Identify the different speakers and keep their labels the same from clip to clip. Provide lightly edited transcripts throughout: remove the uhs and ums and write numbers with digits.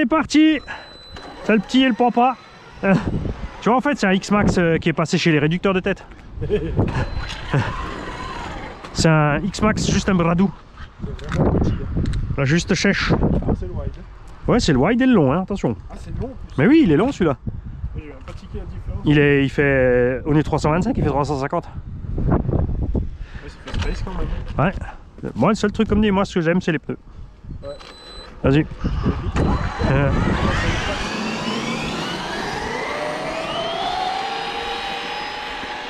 Speaker 1: est parti. C'est le petit et le papa. Tu vois, en fait, c'est un X-Max qui est passé chez les réducteurs de tête. C'est un X-Max, juste un bradou. La juste chèche.
Speaker 2: Ah, c'est le wide.
Speaker 1: Ouais, c'est le wide et le long, hein, attention.
Speaker 2: Ah, c'est long en plus.
Speaker 1: Mais oui, il est long celui-là.
Speaker 2: Il y a un petit qui a la différence.
Speaker 1: Il fait. On est 325, il fait 350.
Speaker 2: Ouais, ça fait space quand même.
Speaker 1: Ouais. Moi, le seul truc comme dit, moi, ce que j'aime, c'est les pneus.
Speaker 2: Ouais.
Speaker 1: Vas-y.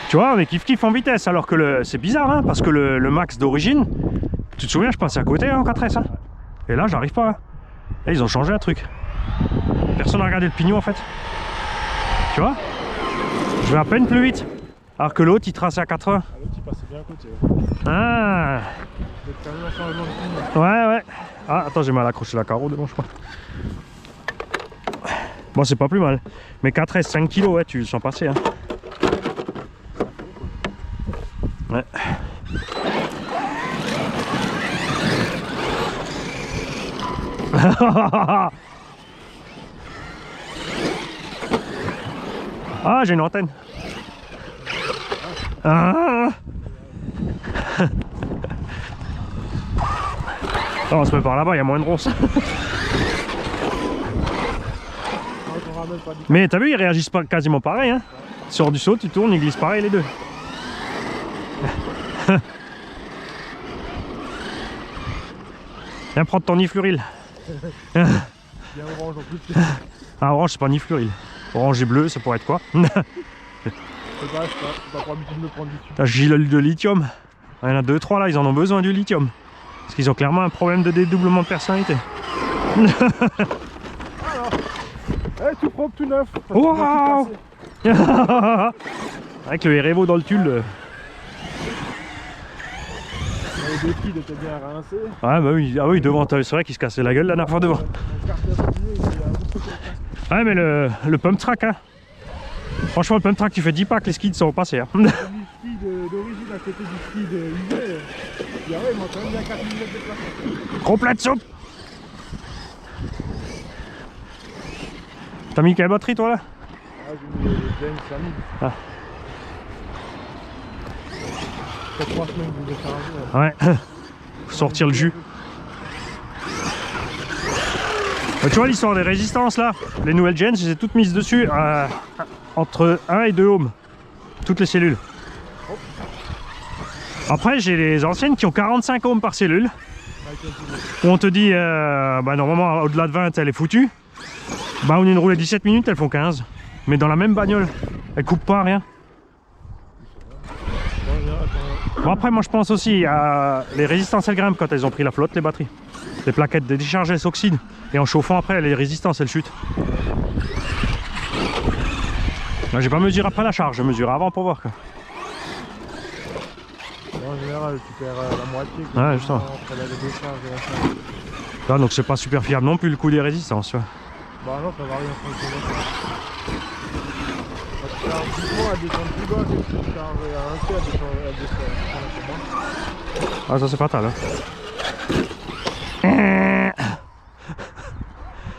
Speaker 1: Tu vois, on est kiff-kiff en vitesse, alors que c'est bizarre, hein, parce que le max d'origine, tu te souviens, je passais à côté en 4S. Hein, et là, j'arrive pas. Hein. Là, ils ont changé un truc. Personne n'a regardé le pignon en fait. Tu vois, je vais à peine plus vite. Alors que l'autre, il traçait à 80.
Speaker 2: Ah, l'autre, il passait bien à côté. Ouais.
Speaker 1: Ah.
Speaker 2: Il y a quand même un changement de pignon.
Speaker 1: Ouais, ouais. Ah, attends, j'ai mal accroché la carreau devant, je crois. Bon, c'est pas plus mal. Mais 4S, 5 kg, ouais, tu le sens passer. Hein. Ouais. Ah, j'ai une antenne. Ah. Oh, on se met par là-bas, il y a moins de ronces. Mais t'as vu, ils réagissent pas quasiment pareil. Hein. Sors du saut, tu tournes, ils glissent pareil les deux. Viens prendre ton nifluril.
Speaker 2: Il y a un orange en plus.
Speaker 1: Ah, orange, c'est pas nifluril. Orange et bleu, ça pourrait être quoi?
Speaker 2: C'est pas, t'as pas l'habitude de me prendre du dessus.
Speaker 1: T'as gilet de lithium. Il y en a 2-3 là, ils en ont besoin du lithium. Parce qu'ils ont clairement un problème de dédoublement de personnalité.
Speaker 2: Eh, tout propre, tout neuf.
Speaker 1: Waouh. Avec le Erevo dans le tulle.
Speaker 2: Les deux kids étaient bien rincés.
Speaker 1: Ouais, bah oui, ah oui, devant, c'est vrai qu'il se cassait la gueule la dernière fois devant. Ouais, mais le pump track, hein. Franchement, le pump track, tu fais 10 packs, les skids sont passés. Hein.
Speaker 2: Du ski d'origine à côté du ski de UV, il y a vraiment quand même bien 4000 mètres de place.
Speaker 1: Complète soupe. T'as mis quelle batterie toi là?
Speaker 2: Ah, j'ai mis le James 5000.
Speaker 1: Ah.
Speaker 2: Ça fait 3 semaines que je vais faire un jeu.
Speaker 1: Ouais. Faut sortir le jus. Tu vois l'histoire des résistances là, les nouvelles gens, je les ai toutes mises dessus entre 1 et 2 ohms. Toutes les cellules. Après j'ai les anciennes qui ont 45 ohms par cellule. Où on te dit bah, normalement au-delà de 20 elle est foutue. Bah on a une roulée 17 minutes, elles font 15. Mais dans la même bagnole, elles coupent pas rien. Bon après moi je pense aussi à les résistances elles grimpent quand elles ont pris la flotte les batteries. Les plaquettes de décharge elles s'oxydent et en chauffant après les résistances elles chutent. Là j'ai pas mesuré après la charge, je mesure avant pour voir quoi.
Speaker 2: En général tu perds la moitié.
Speaker 1: Ouais justement.
Speaker 2: Après la décharge et la charge.
Speaker 1: Là donc c'est pas super fiable non plus le coup des résistances. Tu vois.
Speaker 2: Bah non ça va rien fonctionner. Alors dis-moi elle descend plus bas que si tu charges à un tiers, elle descend un peu moins.
Speaker 1: Ah ça c'est fatal hein.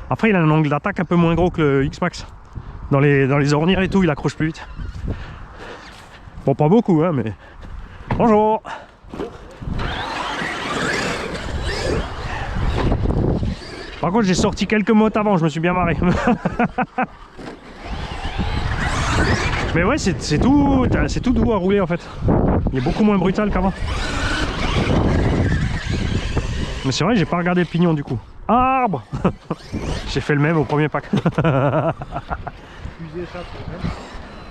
Speaker 1: Après il a un angle d'attaque un peu moins gros que le X-Max. Dans les ornières et tout il accroche plus vite. Bon pas beaucoup hein mais... Bonjour. Par contre j'ai sorti quelques mottes avant, je me suis bien marré. Mais ouais c'est tout doux à rouler en fait. Il est beaucoup moins brutal qu'avant. Mais c'est vrai j'ai pas regardé le pignon du coup. Arbre. J'ai fait le même au premier pack.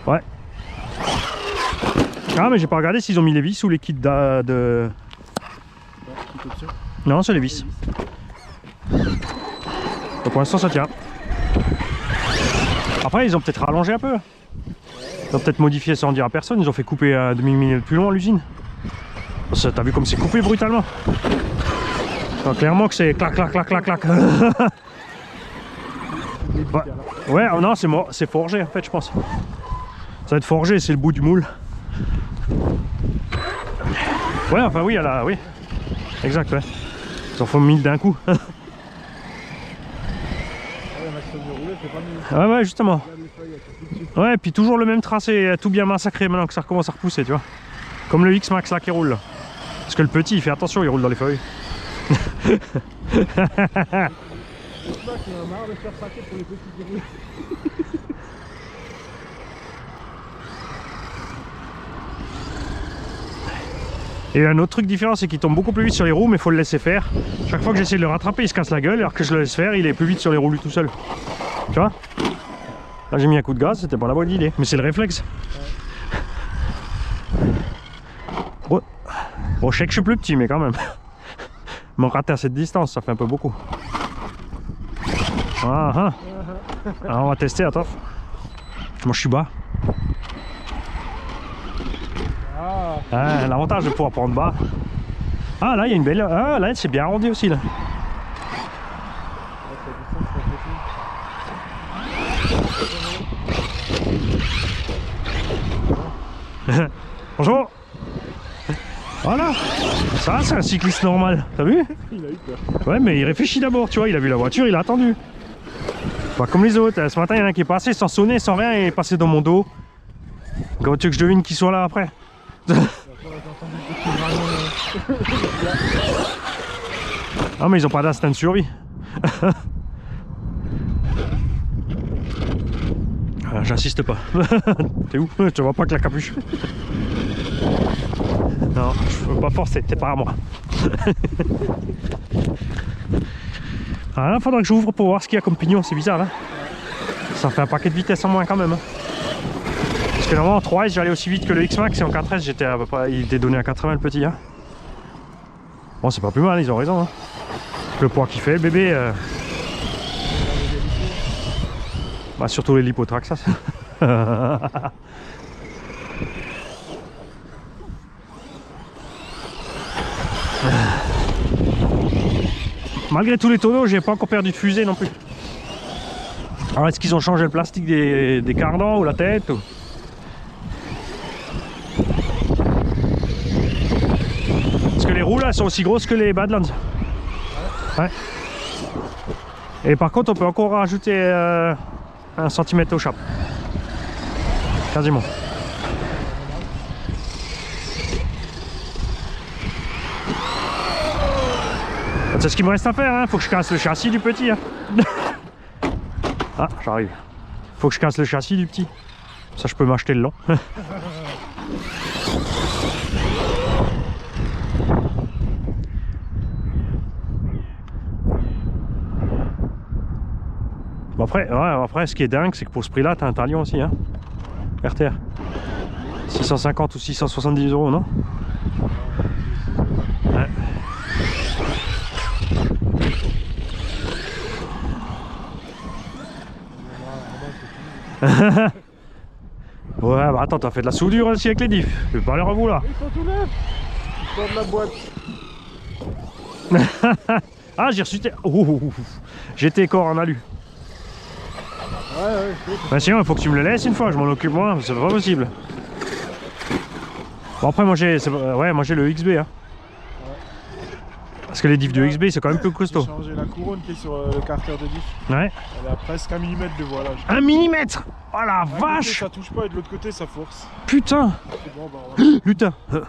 Speaker 1: Ouais. Ah mais j'ai pas regardé s'ils ont mis les vis ou les kits de... Non c'est les vis. Donc pour l'instant ça tient. Après ils ont peut-être rallongé un peu. Ils ont peut-être modifié sans dire à personne. Ils ont fait couper à demi-minute plus long à l'usine. T'as vu comme c'est coupé brutalement. Donc, clairement que c'est clac clac clac clac clac. Ouais, ouais oh non c'est forgé en fait je pense. Ça va être forgé, c'est le bout du moule. Ouais enfin oui elle a, oui. Exact ouais. Ils en font 1000 d'un coup.
Speaker 2: c'est pas mieux.
Speaker 1: Ouais, ouais, justement.
Speaker 2: Regarde les feuilles, elles sont plus dessus.
Speaker 1: Ouais, et puis toujours le même tracé, tout bien massacré maintenant que ça recommence à repousser, tu vois. Comme le X-Max là qui roule. Là. Parce que le petit, il fait attention, il roule dans les feuilles.
Speaker 2: Le mec, il en a marre de faire saquer pour les petits qui roulent.
Speaker 1: Et un autre truc différent, c'est qu'il tombe beaucoup plus vite sur les roues, mais il faut le laisser faire. Chaque fois que j'essaie de le rattraper, il se casse la gueule, alors que je le laisse faire, il est plus vite sur les roues lui tout seul. Tu vois? Là j'ai mis un coup de gaz, c'était pas la bonne idée, mais c'est le réflexe. Bon, je sais que je suis plus petit, mais quand même. M'en rater à cette distance, ça fait un peu beaucoup. Ah, ah. Alors, on va tester, attends. Moi je suis bas. Ah, l'avantage de pouvoir prendre bas. Ah là il y a une belle. Ah là c'est bien arrondi aussi là. Bonjour. Voilà. Ça c'est un cycliste normal. T'as vu?
Speaker 2: Il a eu peur.
Speaker 1: Ouais mais il réfléchit d'abord, tu vois, il a vu la voiture, il a attendu. Pas comme les autres. Ce matin il y en a un qui est passé sans sonner, sans rien et est passé dans mon dos. Comment tu veux que je devine qu'ils sont là après? Ah mais ils ont pas d'instinct de survie. J'insiste pas. T'es où? Je te vois pas avec la capuche. Non, je peux pas forcer, t'es pas à moi. Ah, là, faudra que j'ouvre pour voir ce qu'il y a comme pignon, c'est bizarre là. Ça fait un paquet de vitesse en moins quand même. Hein. Parce que normalement en 3S j'allais aussi vite que le X-Max et en 4S j'étais à peu près, il était donné à 80 le petit. Hein. Bon c'est pas plus mal, ils ont raison. Hein. Le poids qu'il fait le bébé. Bah surtout les lipotrax ça. Malgré tous les tonneaux, j'ai pas encore perdu de fusée non plus. Alors est-ce qu'ils ont changé le plastique des cardans ou la tête ou... Parce que les roues là sont aussi grosses que les Badlands. Ouais. Et par contre on peut encore rajouter 1 cm au chape. Quasiment. C'est ce qu'il me reste à faire, hein. Faut que je casse le châssis du petit. Hein. Ah, j'arrive. Faut que je casse le châssis du petit. Ça, je peux m'acheter le long. Bon après, ouais, après, ce qui est dingue, c'est que pour ce prix-là, t'as un talion aussi, hein. RTR. 650 ou 670 €, non? Ouais. Ouais, bah attends, t'as fait de la soudure aussi avec les diffs. Je vais pas les revouloir.
Speaker 2: Ils sont tout neufs. Ils sortent de la boîte.
Speaker 1: Ah, j'ai reçu. J'étais corps en alu.
Speaker 2: Ouais,
Speaker 1: Bah sinon, il faut que tu me le laisses une fois, je m'en occupe moi, c'est pas possible. Bon, après, moi j'ai le XB. Hein. Parce que les diffs de XB, c'est quand même plus costaud.
Speaker 2: J'ai changé la couronne qui est sur le carter de diff.
Speaker 1: Ouais.
Speaker 2: Elle a presque 1 mm de voilage.
Speaker 1: 1 mm. Oh la vache.
Speaker 2: Ça touche pas et de l'autre côté ça force.
Speaker 1: Putain.
Speaker 2: Bon, bah, ouais.
Speaker 1: Putain.
Speaker 2: Du coup,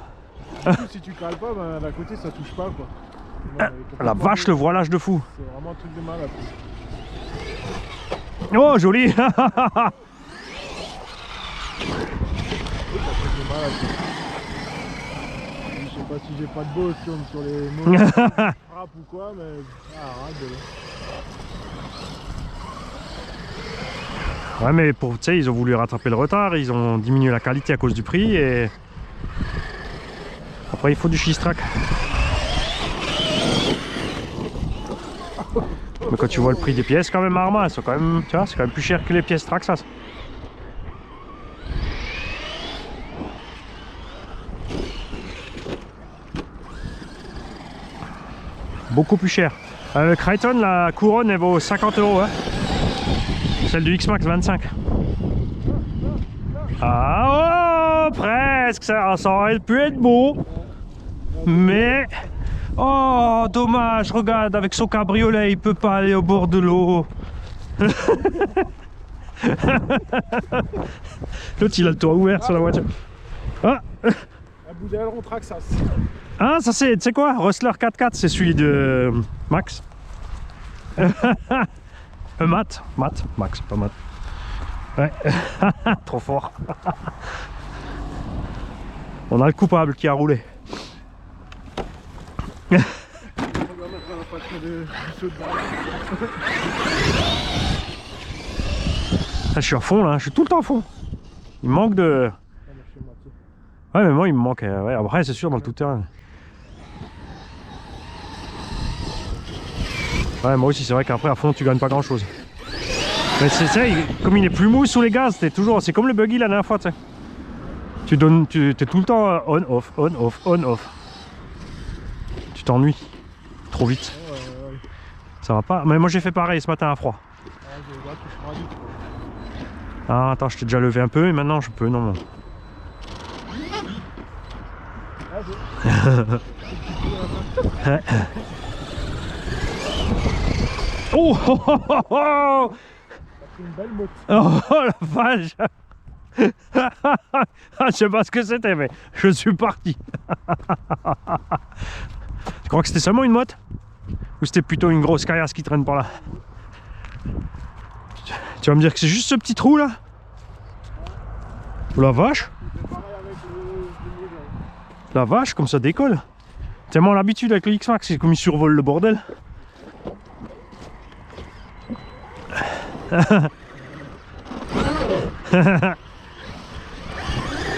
Speaker 2: si tu cales pas, bah, d'un côté ça touche pas quoi.
Speaker 1: La vache, le voilage de fou.
Speaker 2: C'est vraiment un truc de malade.
Speaker 1: Oh, joli.
Speaker 2: Je sais pas si j'ai pas de boss sur les mots frappe ou quoi, mais arrête de là.
Speaker 1: Ouais, mais pour, tu sais, ils ont voulu rattraper le retard, ils ont diminué la qualité à cause du prix et après il faut du Shistrack. Mais quand tu vois le prix des pièces, quand même, Arma, elles sont quand même, tu vois, c'est quand même plus cher que les pièces Traxxas. Beaucoup plus cher. Le Crichton, la couronne, elle vaut 50 €. Hein. Celle du X-Max, 25. Ah, oh, presque, ça aurait pu être beau. Mais... Oh, dommage, regarde, avec son cabriolet, il peut pas aller au bord de l'eau. L'autre il a le toit ouvert sur la voiture. Ah,
Speaker 2: Un bout d'aileron Traxxas.
Speaker 1: ah ça c'est, tu sais quoi, Rustler 4x4, c'est celui de Max. Matt, Max, pas Matt. Ouais, trop fort. On a le coupable qui a roulé.
Speaker 2: On va mettre un patron de saut de balle.
Speaker 1: Je suis à fond là, je suis tout le temps à fond. Il manque de... Ouais mais moi il me manque, ouais. Après c'est sûr dans le tout terrain. Ouais moi aussi c'est vrai qu'après à fond tu gagnes pas grand chose. Mais c'est ça, comme il est plus mou sous les gaz, t'es toujours... C'est comme le buggy la dernière fois, tu sais. T'es tout le temps on, off, on, off, on, off. Tu t'ennuies trop vite.
Speaker 2: Ouais.
Speaker 1: Ça va pas. Mais moi j'ai fait pareil ce matin à froid. Ah attends, je t'ai déjà levé un peu et maintenant je peux, non. Oh, oh, oh, oh, oh.
Speaker 2: Une belle motte.
Speaker 1: Oh, oh la vache. Je sais pas ce que c'était mais je suis parti. Tu crois que c'était seulement une motte? Ou c'était plutôt une grosse caillasse qui traîne par là? Tu vas me dire que c'est juste ce petit trou là? Oh la vache! La vache, comme ça décolle! Tellement l'habitude avec le X-Max, c'est comme il survole le bordel.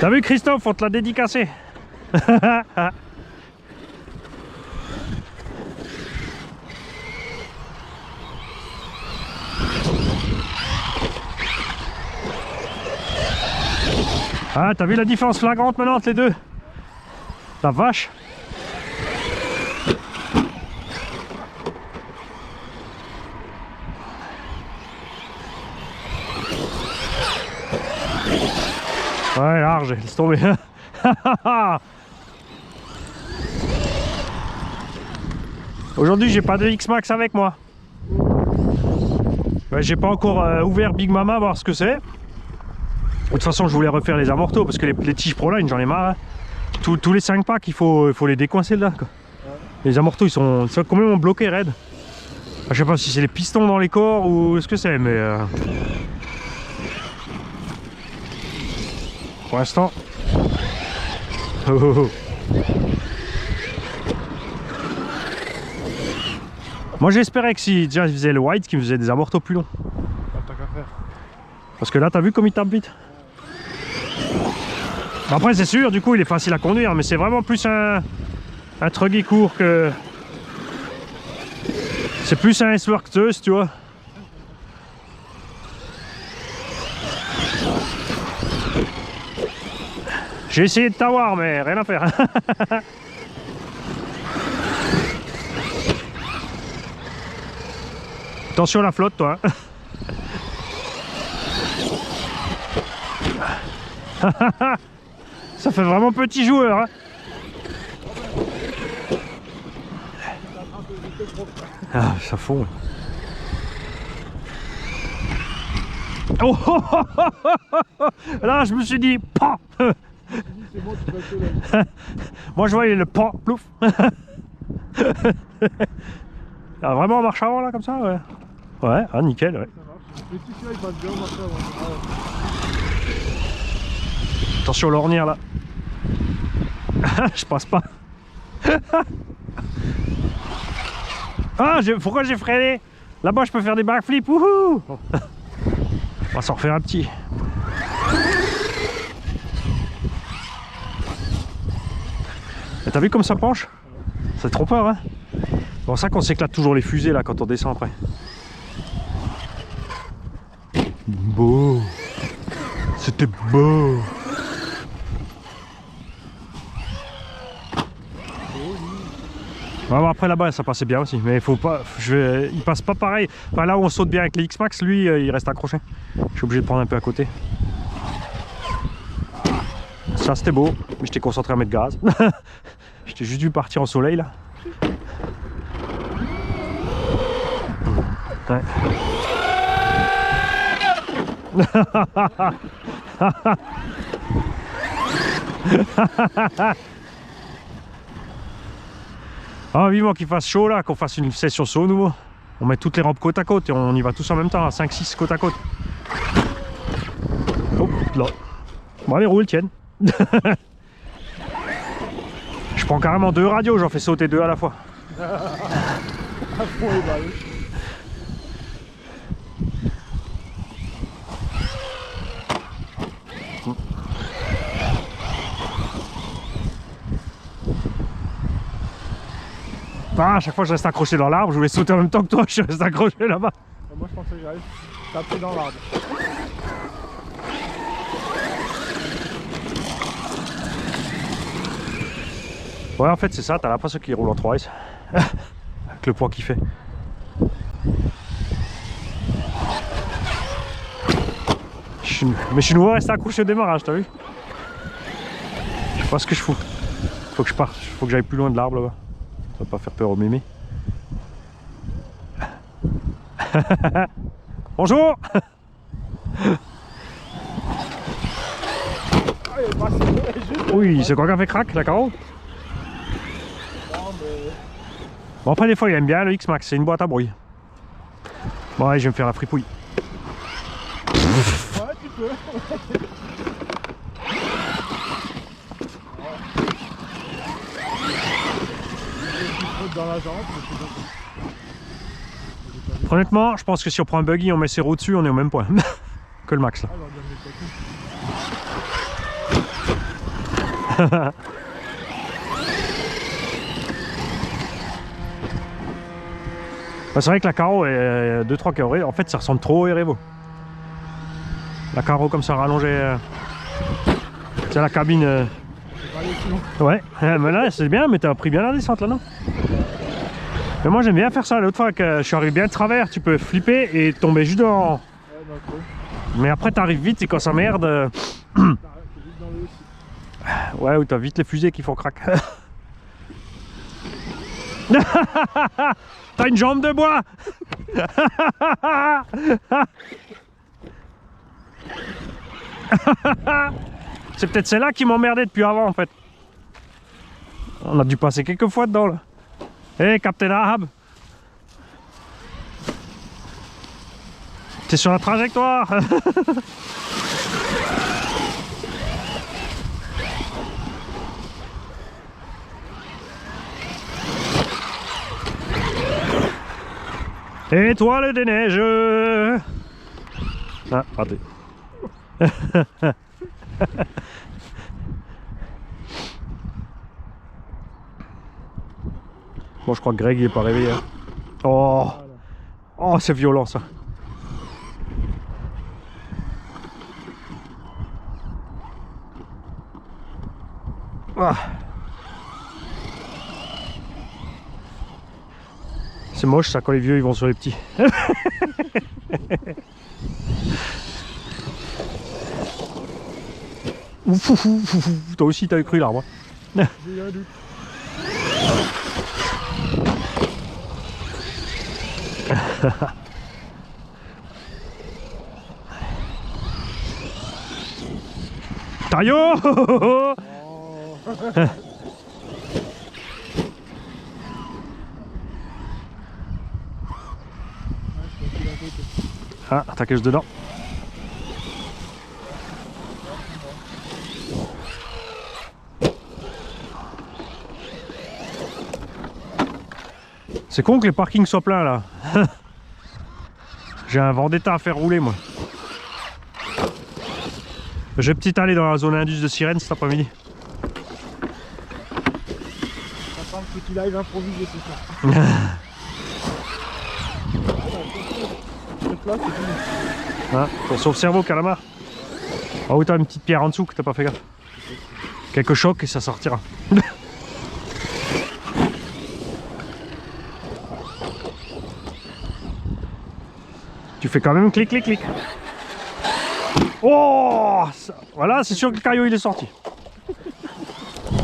Speaker 1: T'as vu Christophe, on te l'a dédicacé. Ah, t'as vu la différence flagrante maintenant entre les deux? La vache! Ouais, large, laisse tomber. Aujourd'hui, j'ai pas de X-Max avec moi. Ouais, j'ai pas encore ouvert Big Mama, voir ce que c'est. De toute façon, je voulais refaire les amortos parce que les tiges Proline, j'en ai marre. Hein. Tous les 5 packs, il faut les décoincer là. Quoi. Ouais. Les amortos, ils sont complètement bloqués raides. Je sais pas si c'est les pistons dans les corps ou ce que c'est, mais pour l'instant. Oh, oh, oh. Moi, j'espérais que si déjà ils faisaient le white, qu'ils faisaient des amortos plus longs.
Speaker 2: T'as qu'à faire.
Speaker 1: Parce que là, t'as vu comme il tape vite. Après c'est sûr, du coup il est facile à conduire, mais c'est vraiment plus un truggy court que... C'est plus un S-Work Zeus, tu vois. J'ai essayé de t'avoir, mais rien à faire. Attention à la flotte, toi. Ça fait vraiment petit joueur. Hein. Ah, ça fond. Oh, oh, oh, oh, oh, oh. Là, je me suis dit, PAH. Moi, je voyais le PAH, plouf. Ah, vraiment en marche avant, là, comme ça, ouais. Ouais, ah, nickel, ouais. Attention l'ornière là. Je passe pas. Ah, pourquoi j'ai freiné? Là-bas je peux faire des backflips. Wouhou. On va s'en refaire un petit. T'as vu comme ça penche? C'est trop peur, hein? C'est pour ça qu'on s'éclate toujours les fusées là quand on descend après. Beau. C'était beau. Ouais, après là-bas ça passait bien aussi, mais il faut pas, il passe pas pareil. Enfin, là où on saute bien avec les X-Max, lui il reste accroché. Je suis obligé de prendre un peu à côté. Ça c'était beau, mais j'étais concentré à mettre gaz. J'étais juste dû partir en soleil là. Ouais. Ah, vivement qu'il fasse chaud là, qu'on fasse une session saut nouveau. On met toutes les rampes côte à côte et on y va tous en même temps, à 5-6 côte à côte. Hop là. Bon, les roues tiennent. Je prends carrément 2 radios, j'en fais sauter 2 à la fois. Ah, à chaque fois je reste accroché dans l'arbre, je voulais sauter en même temps que toi, je reste accroché là-bas.
Speaker 2: Moi je pensais que j'allais taper dans l'arbre.
Speaker 1: Ouais, en fait c'est ça, t'as l'impression qu'il roule en 3S. Avec le poids qu'il fait. Mais je suis nouveau resté accroché au démarrage, t'as vu? Je sais pas ce que je fous. Faut que je parte, faut que j'aille plus loin de l'arbre là-bas. Ça va pas faire peur aux mémés. Bonjour. Oui, c'est quoi qui a fait crack, la carreau? Bon, après des fois il aime bien le X-Max, c'est une boîte à bruit. Bon allez, je vais me faire la fripouille.
Speaker 2: Ouais, tu peux. Dans la jambe,
Speaker 1: honnêtement, je pense que si on prend un buggy, on met ses roues dessus, on est au même point que le max là. Bah, c'est vrai que la Caro est 2-3 carrés, en fait ça ressemble trop au Erevo. La Caro comme ça rallongée. C'est la cabine. Ouais, mais là c'est bien, mais t'as pris bien la descente là, non? Mais moi j'aime bien faire ça. L'autre fois que je suis arrivé bien de travers, tu peux flipper et tomber juste devant. Mais après t'arrives vite et quand ça merde. Ouais, ou t'as vite les fusées qui font crack. T'as une jambe de bois. C'est peut-être celle-là qui m'emmerdait depuis avant en fait. On a dû passer quelques fois dedans là. Hé, hey, Captain Ahab. T'es sur la trajectoire. Étoile des neiges. Ah, raté. Bon, je crois que Greg il est pas réveillé. Hein. Oh, oh c'est violent ça. Ah. C'est moche ça quand les vieux ils vont sur les petits. Ouf, ouf, ouf, ouf. Toi aussi t'avais cru l'arbre.
Speaker 2: J'ai eu un doute.
Speaker 1: Taillot.
Speaker 2: Oh.
Speaker 1: Ah, t'as quelque chose dedans. C'est con que les parkings soient pleins là. J'ai un vendetta à faire rouler moi. Je vais peut-être aller dans la zone indus de Sirène cet après-midi.
Speaker 2: Ça semble que tu live improvisé c'est ça.
Speaker 1: Hein, ton sauve-cerveau calamar. Ah oui, t'as une petite pierre en dessous que t'as pas fait gaffe. Quelques chocs et ça sortira. Tu fais quand même clic clic clic. Oh ça, voilà, c'est sûr que le caillou il est sorti.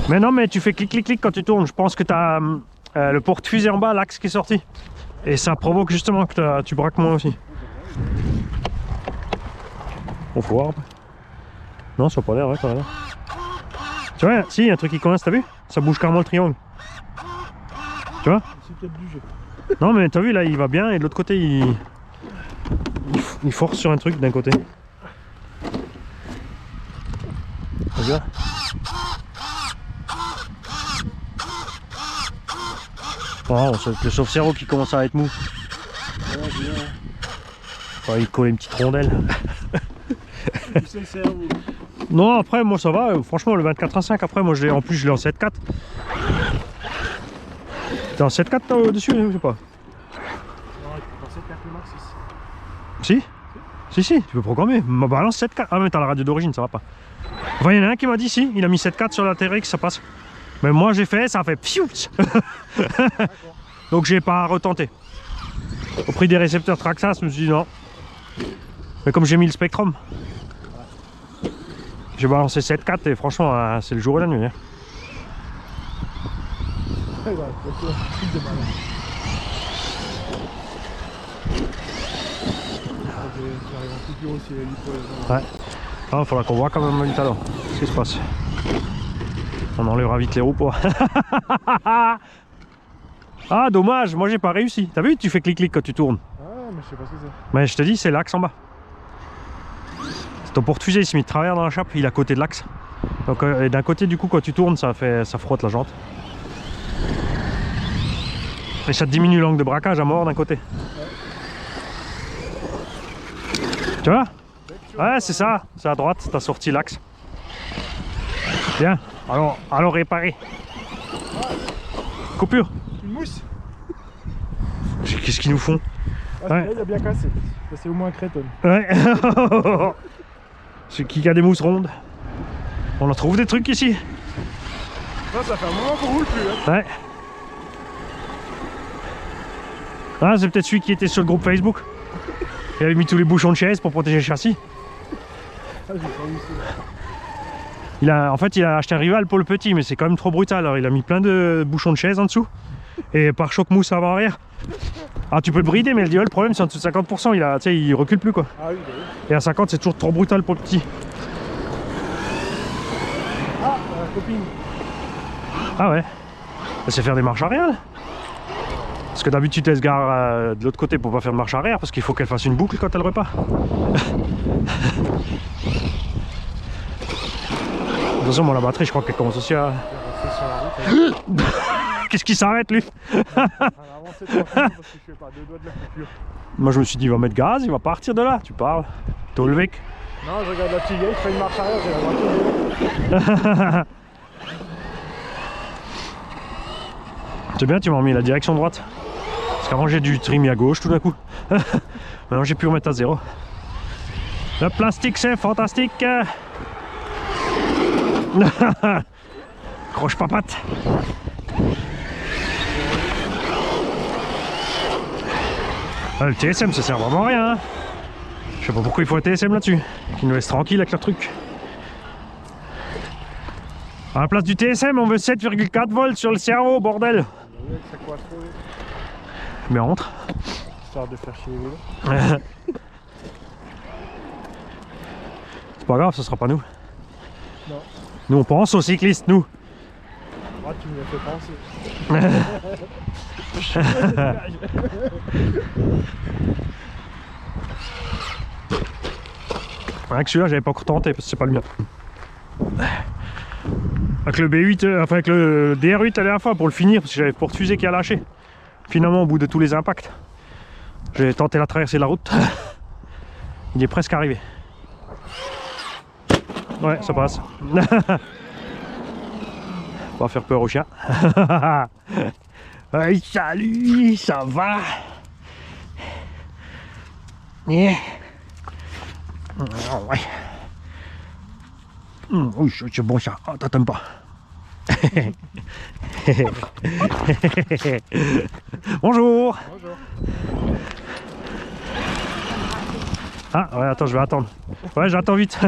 Speaker 1: Mais non, mais tu fais clic clic clic quand tu tournes. Je pense que t'as le porte-fusée en bas, l'axe qui est sorti. Et ça provoque justement que tu braques moins aussi. On faut voir. Non, ça n'a pas l'air, ouais, pas l'air. Tu vois, si, il y a un truc qui coince, t'as vu? Ça bouge carrément le triangle. Tu vois?
Speaker 2: C'est peut-être du jeu.
Speaker 1: Non, mais t'as vu, là, il va bien, et de l'autre côté, il force sur un truc d'un côté. Regarde. Oh, c'est le sauve-cerveau qui commence à être mou.
Speaker 2: Ouais, bien.
Speaker 1: Enfin, il colle une petite rondelle.
Speaker 2: C'est le cerveau.
Speaker 1: Non, après, moi ça va. Franchement, le 24-5, après, moi en plus, je l'ai en 7.4. T'es en 7.4 toi au-dessus, je sais pas.
Speaker 2: Non, tu peux penser que le max 6.
Speaker 1: Si, tu peux programmer. Ma balance 7.4. Ah, mais t'as la radio d'origine, ça va pas. Enfin, il y en a un qui m'a dit si, il a mis 7.4 sur la TRX, ça passe. Mais moi j'ai fait, ça a fait pfiou. Donc j'ai pas retenté. Au prix des récepteurs Traxxas, je me suis dit non. Mais comme j'ai mis le Spectrum, j'ai balancé 7.4 et franchement, c'est le jour et la nuit. Hein.
Speaker 2: Ouais, c'est un truc de malade. J'arrive en coupure aussi,
Speaker 1: Ouais. Ah, il faudra qu'on voit quand même tout à l'heure ce qui se passe. On enlèvera vite les roues pour. Ah dommage, moi j'ai pas réussi. T'as vu, tu fais clic-clic quand tu tournes.
Speaker 2: Ah, mais je sais pas ce que c'est.
Speaker 1: Mais je te dis, c'est l'axe en bas. C'est ton porte-fusée, il s'est mis de travers dans la chape, il est à côté de l'axe. Donc d'un côté du coup quand tu tournes, ça frotte la jante. Et ça te diminue l'angle de braquage à mort d'un côté. Tu vois? Ouais, c'est ça, c'est à droite, t'as sorti l'axe. Bien, alors réparer. Coupure.
Speaker 2: Une mousse.
Speaker 1: Qu'est-ce qu'ils nous font?
Speaker 2: Ah,
Speaker 1: Ouais.
Speaker 2: il a bien cassé. Ça, c'est au moins un créton.
Speaker 1: Ouais. C'est qui a des mousses rondes. On en trouve des trucs ici.
Speaker 2: Ça fait un moment qu'on roule plus. Hein.
Speaker 1: Ouais. Ah, c'est peut-être celui qui était sur le groupe Facebook. Il avait mis tous les bouchons de chaise pour protéger le châssis.
Speaker 2: Ah, j'ai pas vu ça.
Speaker 1: En fait, il a acheté un rival pour le petit, mais c'est quand même trop brutal. Alors, il a mis plein de bouchons de chaise en dessous. Et pare-choc mousse avant-arrière. Ah, tu peux le brider, mais le problème, c'est en dessous de 50%. Il recule plus, quoi.
Speaker 2: Ah oui, bah oui.
Speaker 1: Et à 50, c'est toujours trop brutal pour le petit.
Speaker 2: Ah, la copine.
Speaker 1: Ah ouais. C'est faire des marches arrière, là. Parce que d'habitude, elle se gare de l'autre côté pour pas faire de marche arrière, parce qu'il faut qu'elle fasse une boucle quand elle repart. Attention, moi, la batterie, je crois qu'elle commence aussi à... Qu'est-ce qui s'arrête, lui?
Speaker 2: Avancez toi, parce que je fais pas 2 doigts de la coupure.
Speaker 1: Moi, je me suis dit, il va mettre gaz, il va partir de là. Tu parles. Tolvec.
Speaker 2: Non, je regarde la petite vieille, je fais une marche arrière, j'ai la voiture.
Speaker 1: C'est bien, tu m'as remis la direction droite. Parce qu'avant, j'ai dû trimer à gauche tout d'un coup. Maintenant, j'ai pu remettre à zéro. Le plastique, c'est fantastique. Croche papate. Le TSM, ça sert vraiment à rien. Hein. Je sais pas pourquoi il faut un TSM là-dessus. Qu'ils nous laissent tranquille avec leur truc. À la place du TSM, on veut 7,4 volts sur le cerveau, bordel.
Speaker 2: C'est quoi trop?
Speaker 1: Mais entre.
Speaker 2: Histoire de faire chier les vélos.
Speaker 1: C'est pas grave, ce sera pas nous.
Speaker 2: Non.
Speaker 1: Nous on pense aux cyclistes, nous.
Speaker 2: Moi, tu me l'as fait penser.
Speaker 1: Avec celui-là, j'avais pas encore tenté parce que c'est pas le mien. Avec le B8, enfin avec le DR8 la dernière fois pour le finir, parce que j'avais le porte-fusée qui a lâché. Finalement, au bout de tous les impacts, j'ai tenté la traversée de la route. Il est presque arrivé. Ouais, ça passe. On va faire peur au chien. Hey, salut, ça va? Yeah. Ouais. Oui, c'est bon ça. Oh, t'attends pas. Bonjour.
Speaker 2: Bonjour.
Speaker 1: Ah ouais, attends, je vais attendre. Ouais, j'attends vite.